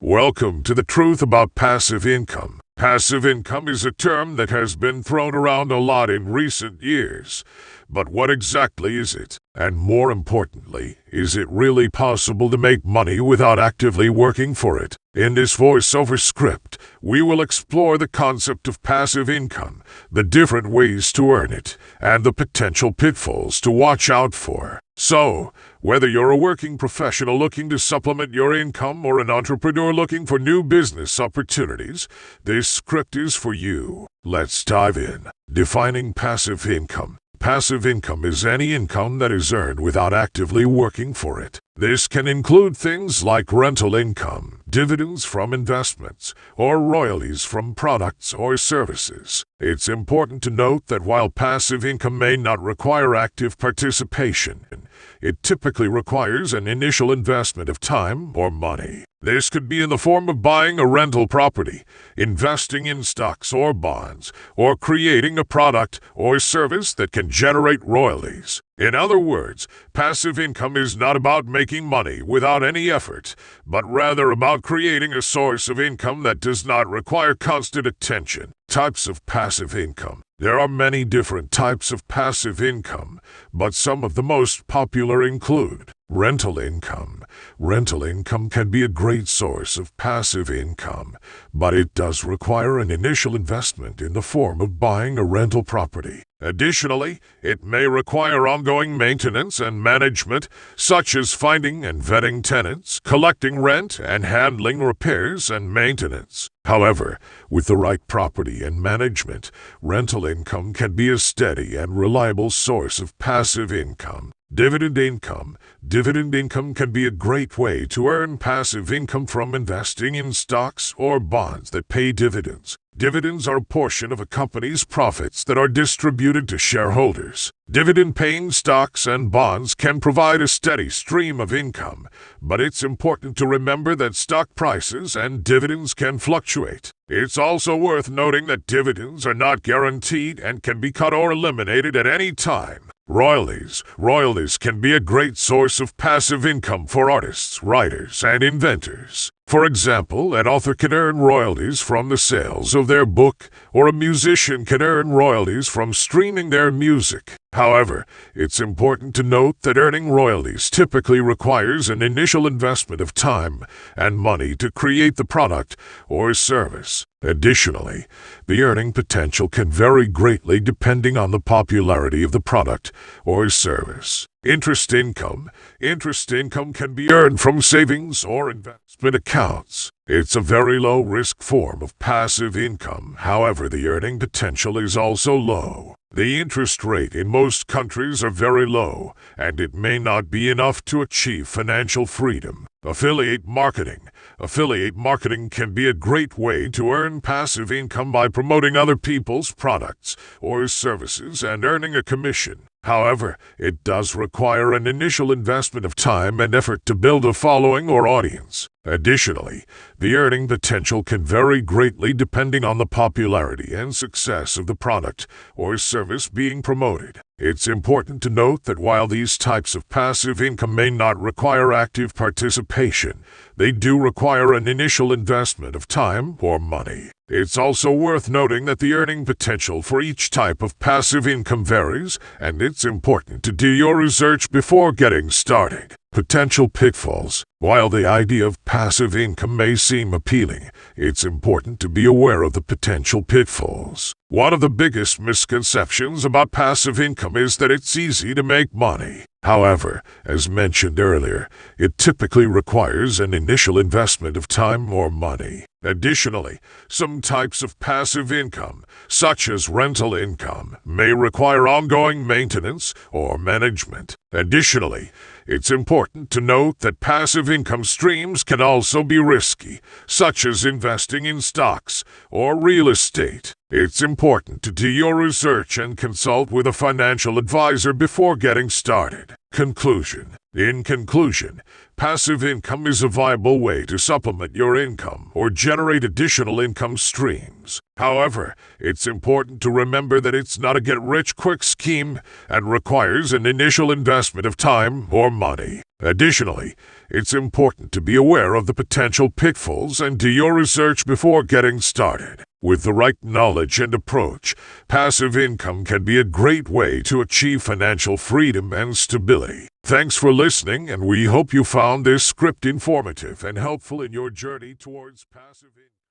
Welcome to the truth about passive income. Passive income is a term that has been thrown around a lot in recent years. But what exactly is it? And more importantly, is it really possible to make money without actively working for it? In this voiceover script, we will explore the concept of passive income, the different ways to earn it, and the potential pitfalls to watch out for. So, whether you're a working professional looking to supplement your income or an entrepreneur looking for new business opportunities, this script is for you. Let's dive in. Defining passive income. Passive income is any income that is earned without actively working for it. This can include things like rental income, dividends from investments, or royalties from products or services. It's important to note that while passive income may not require active participation, it typically requires an initial investment of time or money. This could be in the form of buying a rental property, investing in stocks or bonds, or creating a product or service that can generate royalties. In other words, passive income is not about making money without any effort, but rather about creating a source of income that does not require constant attention. Types of passive income. There are many different types of passive income, but some of the most popular include rental income. Rental income can be a great source of passive income, but it does require an initial investment in the form of buying a rental property. Additionally, it may require ongoing maintenance and management, such as finding and vetting tenants, collecting rent, and handling repairs and maintenance. However, with the right property and management, rental income can be a steady and reliable source of passive income. Dividend income. Dividend income can be a great way to earn passive income from investing in stocks or bonds that pay dividends. Dividends are a portion of a company's profits that are distributed to shareholders. Dividend-paying stocks and bonds can provide a steady stream of income, but it's important to remember that stock prices and dividends can fluctuate. It's also worth noting that dividends are not guaranteed and can be cut or eliminated at any time. Royalties. Royalties can be a great source of passive income for artists, writers, and inventors. For example, an author can earn royalties from the sales of their book, or a musician can earn royalties from streaming their music. However, it's important to note that earning royalties typically requires an initial investment of time and money to create the product or service. Additionally, the earning potential can vary greatly depending on the popularity of the product or service. Interest income. Interest income can be earned from savings or investment accounts. It's a very low-risk form of passive income. However, the earning potential is also low. The interest rate in most countries are very low, and it may not be enough to achieve financial freedom. Affiliate marketing. Affiliate marketing can be a great way to earn passive income by promoting other people's products or services and earning a commission. However, it does require an initial investment of time and effort to build a following or audience. Additionally, the earning potential can vary greatly depending on the popularity and success of the product or service being promoted. It's important to note that while these types of passive income may not require active participation, they do require an initial investment of time or money. It's also worth noting that the earning potential for each type of passive income varies, and it's important to do your research before getting started. Potential pitfalls. While the idea of passive income may seem appealing, it's important to be aware of the potential pitfalls. One of the biggest misconceptions about passive income is that it's easy to make money. However, as mentioned earlier, it typically requires an initial investment of time or money. Additionally, some types of passive income, such as rental income, may require ongoing maintenance or management. Additionally, it's important to note that passive income streams can also be risky, such as investing in stocks or real estate. It's important to do your research and consult with a financial advisor before getting started. Conclusion. In conclusion, passive income is a viable way to supplement your income or generate additional income streams. However, it's important to remember that it's not a get-rich-quick scheme and requires an initial investment of time or money. Additionally, it's important to be aware of the potential pitfalls and do your research before getting started. With the right knowledge and approach, passive income can be a great way to achieve financial freedom and stability. Thanks for listening, and we hope you found this script informative and helpful in your journey towards passive income.